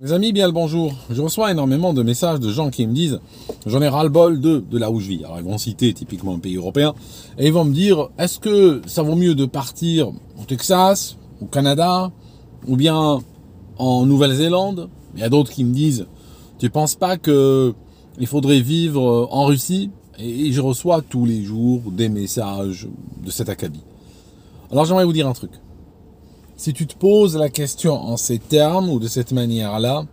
Mes amis, bien le bonjour. Je reçois énormément de messages de gens qui me disent « J'en ai ras-le-bol de là où je vis ». Alors ils vont citer typiquement un pays européen et ils vont me dire « Est-ce que ça vaut mieux de partir au Texas, au Canada ou bien en Nouvelle-Zélande ?» Il y a d'autres qui me disent « Tu penses pas que il faudrait vivre en Russie ?» Et je reçois tous les jours des messages de cet acabit. Alors j'aimerais vous dire un truc. Si tu te poses la question en ces termes ou de cette manière-là,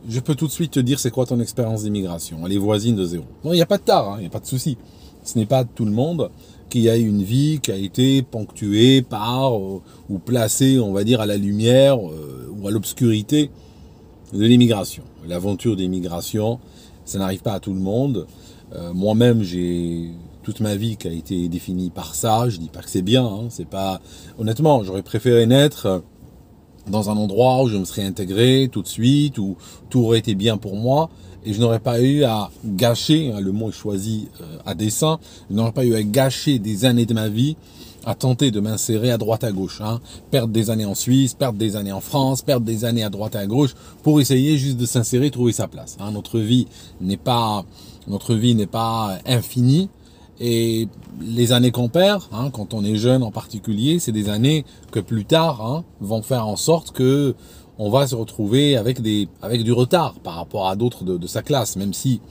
je peux tout de suite te dire c'est quoi ton expérience d'immigration. Elle est voisine de zéro. Non, il n'y a pas de tard, il n'y a pas de souci. Ce n'est pas tout le monde qui a une vie qui a été ponctuée par ou placée, on va dire, à la lumière ou à l'obscurité de l'immigration. L'aventure d'immigration, ça n'arrive pas à tout le monde. Moi-même, j'ai toute ma vie qui a été définie par ça. Je dis pas que c'est bien, c'est pas. Honnêtement, j'aurais préféré naître dans un endroit où je me serais intégré tout de suite, où tout aurait été bien pour moi, et je n'aurais pas eu à gâcher, le mot est choisi à dessein, je n'aurais pas eu à gâcher des années de ma vie à tenter de m'insérer à droite à gauche, perdre des années en Suisse, perdre des années en France, perdre des années à droite et à gauche pour essayer juste de s'insérer, trouver sa place. Notre vie n'est pas infinie. Et les années qu'on perd, quand on est jeune en particulier, c'est des années que plus tard vont faire en sorte que on va se retrouver avec du retard par rapport à d'autres de sa classe, même si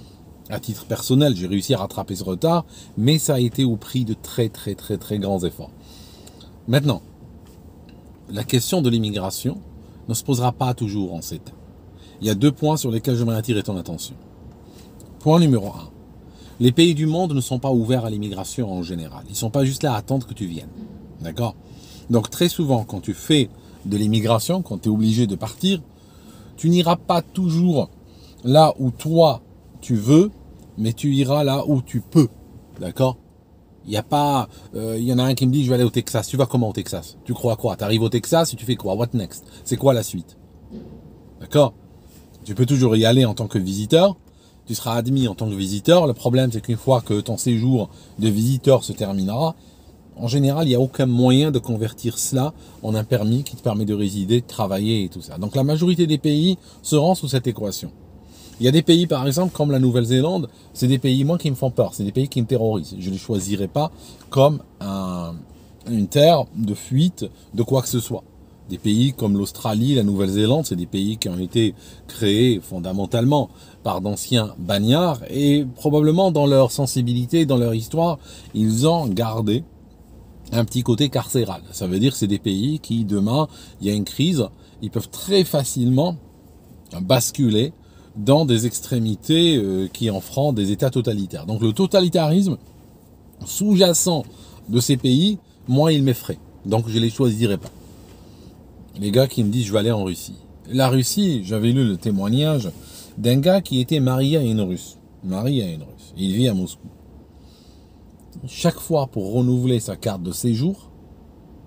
à titre personnel j'ai réussi à rattraper ce retard, mais ça a été au prix de très grands efforts. Maintenant, la question de l'immigration ne se posera pas toujours en ces temps. Il y a deux points sur lesquels j'aimerais attirer ton attention. Point numéro 1. Les pays du monde ne sont pas ouverts à l'immigration en général. Ils ne sont pas juste là à attendre que tu viennes. D'accord ? Donc très souvent, quand tu fais de l'immigration, quand tu es obligé de partir, tu n'iras pas toujours là où toi tu veux, mais tu iras là où tu peux. D'accord ? Il y en a un qui me dit je vais aller au Texas. Tu vas comment au Texas ? Tu crois quoi ? Tu arrives au Texas et tu fais quoi ? What next ? C'est quoi la suite ? D'accord ? Tu peux toujours y aller en tant que visiteur. Tu seras admis en tant que visiteur. Le problème, c'est qu'une fois que ton séjour de visiteur se terminera, en général, il n'y a aucun moyen de convertir cela en un permis qui te permet de résider, de travailler et tout ça. Donc la majorité des pays se rend sous cette équation. Il y a des pays, par exemple, comme la Nouvelle-Zélande, c'est des pays, moi, qui me font peur. C'est des pays qui me terrorisent. Je ne les choisirai pas comme une terre de fuite de quoi que ce soit. Des pays comme l'Australie, la Nouvelle-Zélande, c'est des pays qui ont été créés fondamentalement par d'anciens bagnards et probablement dans leur sensibilité, dans leur histoire, ils ont gardé un petit côté carcéral. Ça veut dire que c'est des pays qui, demain, il y a une crise, ils peuvent très facilement basculer dans des extrémités qui en feront des États totalitaires. Donc le totalitarisme sous-jacent de ces pays, moi, il m'effraie. Donc je ne les choisirai pas. Les gars qui me disent je vais aller en Russie. La Russie, j'avais lu le témoignage d'un gars qui était marié à une Russe. Il vit à Moscou. Chaque fois pour renouveler sa carte de séjour,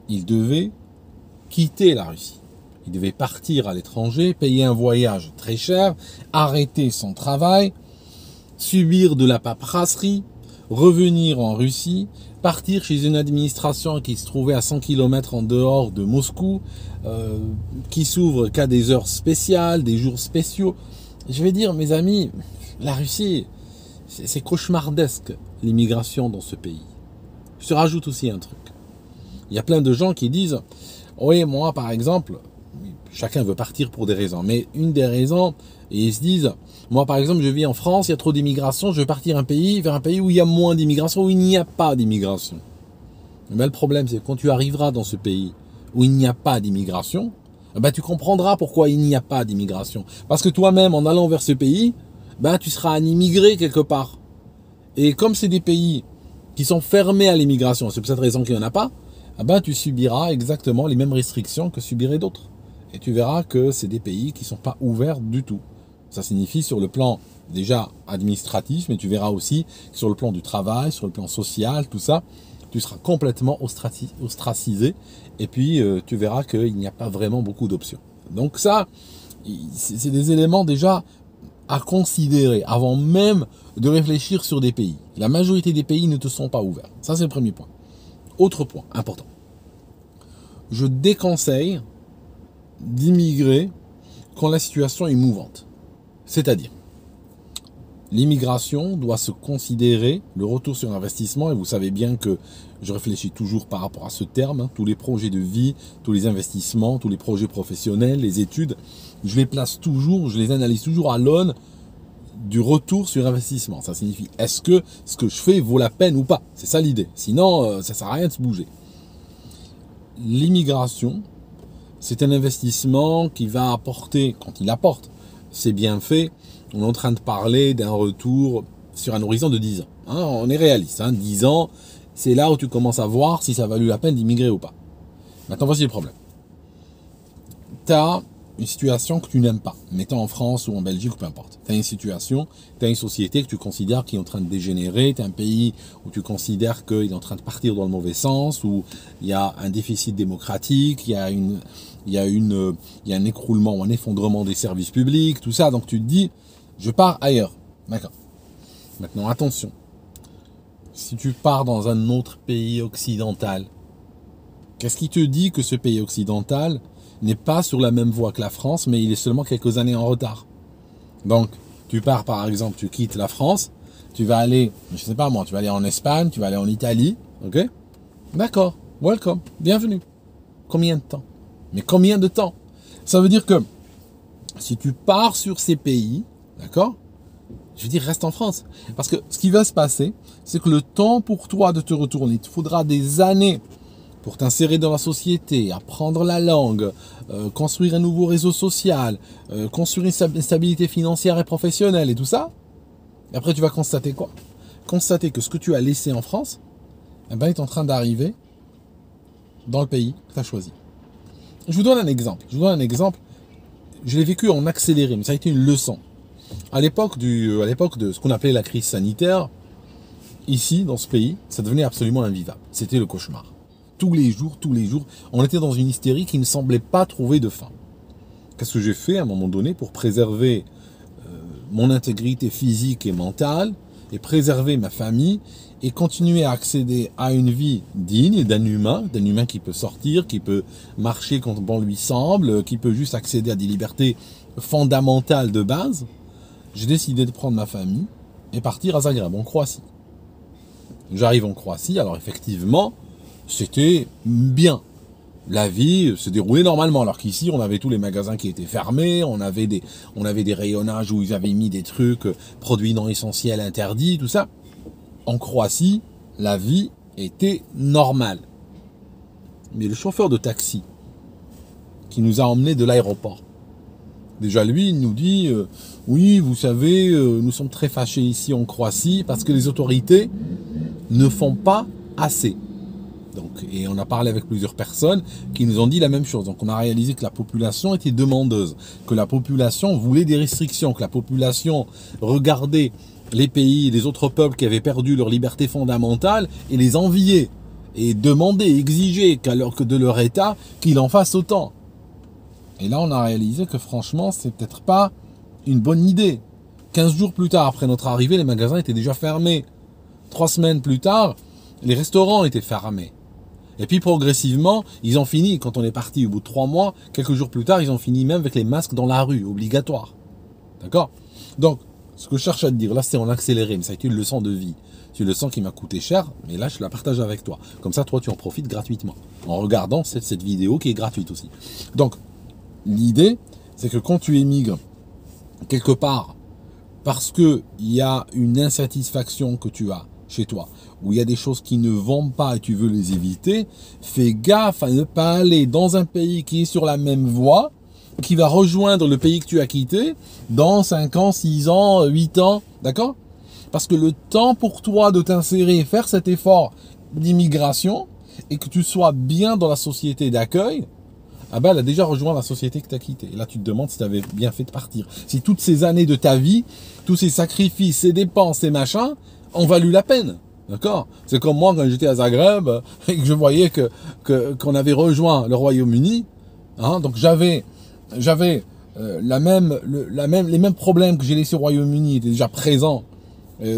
il devait quitter la Russie. Il devait partir à l'étranger, payer un voyage très cher, arrêter son travail, subir de la paperasserie, revenir en Russie, partir chez une administration qui se trouvait à 100 km en dehors de Moscou, qui s'ouvre qu'à des heures spéciales, des jours spéciaux. Je vais dire, mes amis, la Russie, c'est cauchemardesque, l'immigration dans ce pays. Je te rajoute aussi un truc. Il y a plein de gens qui disent, oui, moi, par exemple, chacun veut partir pour des raisons, mais une des raisons, et ils se disent, moi, par exemple, je vis en France, il y a trop d'immigration, je veux partir vers un pays où il y a moins d'immigration, où il n'y a pas d'immigration. Mais le problème, c'est que quand tu arriveras dans ce pays où il n'y a pas d'immigration, tu comprendras pourquoi il n'y a pas d'immigration. Parce que toi-même, en allant vers ce pays, tu seras un immigré quelque part. Et comme c'est des pays qui sont fermés à l'immigration, c'est pour cette raison qu'il n'y en a pas, tu subiras exactement les mêmes restrictions que subiraient d'autres. Et tu verras que c'est des pays qui ne sont pas ouverts du tout. Ça signifie sur le plan déjà administratif, mais tu verras aussi que sur le plan du travail, sur le plan social, tout ça, tu seras complètement ostracisé. Et puis, tu verras qu'il n'y a pas vraiment beaucoup d'options. Donc ça, c'est des éléments déjà à considérer avant même de réfléchir sur des pays. La majorité des pays ne te sont pas ouverts. Ça, c'est le premier point. Autre point important. Je déconseille d'immigrer quand la situation est mouvante. C'est-à-dire, l'immigration doit se considérer, le retour sur investissement, et vous savez bien que je réfléchis toujours par rapport à ce terme, hein, tous les projets de vie, tous les investissements, tous les projets professionnels, les études, je les place toujours, je les analyse toujours à l'aune du retour sur investissement. Ça signifie, est-ce que ce que je fais vaut la peine ou pas? C'est ça l'idée. Sinon, ça ne sert à rien de se bouger. L'immigration, c'est un investissement qui va apporter, quand il apporte ses bienfaits, on est en train de parler d'un retour sur un horizon de 10 ans. Hein, on est réaliste. 10 ans, c'est là où tu commences à voir si ça a valu la peine d'immigrer ou pas. Maintenant, voici le problème. Tu as une situation que tu n'aimes pas. Mettons en France ou en Belgique, ou peu importe. Tu as une situation, tu as une société que tu considères qui est en train de dégénérer, tu as un pays où tu considères qu'il est en train de partir dans le mauvais sens, où il y a un déficit démocratique, il y a un écroulement ou un effondrement des services publics, tout ça. Donc tu te dis, je pars ailleurs. D'accord. Maintenant, attention. Si tu pars dans un autre pays occidental, qu'est-ce qui te dit que ce pays occidental n'est pas sur la même voie que la France, mais il est seulement quelques années en retard? Donc, tu pars par exemple, tu quittes la France, tu vas aller, je sais pas moi, tu vas aller en Espagne, tu vas aller en Italie, ok? D'accord, welcome, bienvenue. Combien de temps? Mais combien de temps? Ça veut dire que si tu pars sur ces pays, d'accord? Je veux dire, reste en France. Parce que ce qui va se passer, c'est que le temps pour toi de te retourner, il te faudra des années pour t'insérer dans la société, apprendre la langue, construire un nouveau réseau social, construire une stabilité financière et professionnelle et tout ça. Et après, tu vas constater quoi? Constater que ce que tu as laissé en France, eh ben, est en train d'arriver dans le pays que tu as choisi. Je vous donne un exemple. Je l'ai vécu en accéléré, mais ça a été une leçon. À l'époque de ce qu'on appelait la crise sanitaire, ici, dans ce pays, ça devenait absolument invivable. C'était le cauchemar. Tous les jours, on était dans une hystérie qui ne semblait pas trouver de fin. Qu'est-ce que j'ai fait à un moment donné pour préserver mon intégrité physique et mentale, et préserver ma famille, et continuer à accéder à une vie digne d'un humain qui peut sortir, qui peut marcher quand bon lui semble, qui peut juste accéder à des libertés fondamentales de base? J'ai décidé de prendre ma famille et partir à Zagreb, en Croatie. J'arrive en Croatie, alors effectivement, c'était bien. La vie se déroulait normalement, alors qu'ici, on avait tous les magasins qui étaient fermés, on avait des rayonnages où ils avaient mis des trucs, produits non essentiels interdits, tout ça. En Croatie, la vie était normale. Mais le chauffeur de taxi, qui nous a emmenés de l'aéroport, déjà lui, il nous dit, oui, vous savez, nous sommes très fâchés ici en Croatie parce que les autorités ne font pas assez. Donc, et on a parlé avec plusieurs personnes qui nous ont dit la même chose. Donc on a réalisé que la population était demandeuse, que la population voulait des restrictions, que la population regardait les pays, les autres peuples qui avaient perdu leur liberté fondamentale et les enviait et demandait, exigeait que de leur État qu'il en fasse autant. Et là on a réalisé que franchement c'est peut-être pas une bonne idée. 15 jours plus tard après notre arrivée, les magasins étaient déjà fermés. 3 semaines plus tard, les restaurants étaient fermés. Et puis progressivement, ils ont fini, quand on est parti au bout de 3 mois, quelques jours plus tard, ils ont fini même avec les masques dans la rue, obligatoires. D'accord? Donc, ce que je cherche à te dire, là c'est en accéléré, mais ça a été une leçon de vie. C'est une leçon qui m'a coûté cher, mais là je la partage avec toi. Comme ça, toi tu en profites gratuitement, en regardant cette vidéo qui est gratuite aussi. Donc, l'idée, c'est que quand tu émigres quelque part, parce qu'il y a une insatisfaction que tu as chez toi, où il y a des choses qui ne vont pas et tu veux les éviter, fais gaffe à ne pas aller dans un pays qui est sur la même voie, qui va rejoindre le pays que tu as quitté dans 5 ans, 6 ans, 8 ans, d'accord? Parce que le temps pour toi de t'insérer, faire cet effort d'immigration, et que tu sois bien dans la société d'accueil, ah ben, elle a déjà rejoint la société que tu as quittée. Et là, tu te demandes si tu avais bien fait de partir. Si toutes ces années de ta vie, tous ces sacrifices, ces dépenses, ces machins, ont valu la peine. D'accord? C'est comme moi quand j'étais à Zagreb et que je voyais qu'on avait rejoint le Royaume-Uni. Hein, donc j'avais les mêmes problèmes que j'ai laissés au Royaume-Uni étaient déjà présents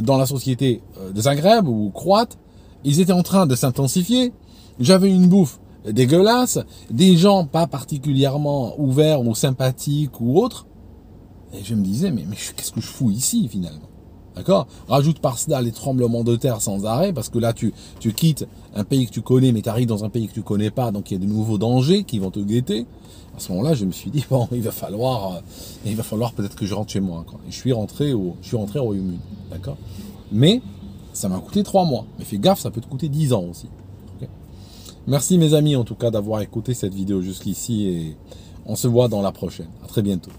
dans la société de Zagreb ou croate. Ils étaient en train de s'intensifier. J'avais une bouffe dégueulasses, des gens pas particulièrement ouverts ou sympathiques ou autres. Et je me disais, mais qu'est-ce que je fous ici finalement? D'accord? Rajoute par cela les tremblements de terre sans arrêt, parce que là, tu quittes un pays que tu connais, mais tu arrives dans un pays que tu connais pas, donc il y a de nouveaux dangers qui vont te guetter. À ce moment-là, je me suis dit, bon, il va falloir peut-être que je rentre chez moi, quoi. Et je suis rentré au Royaume-Uni, d'accord? Mais ça m'a coûté 3 mois. Mais fais gaffe, ça peut te coûter 10 ans aussi. Okay. Merci mes amis, en tout cas, d'avoir écouté cette vidéo jusqu'ici, et on se voit dans la prochaine. À très bientôt.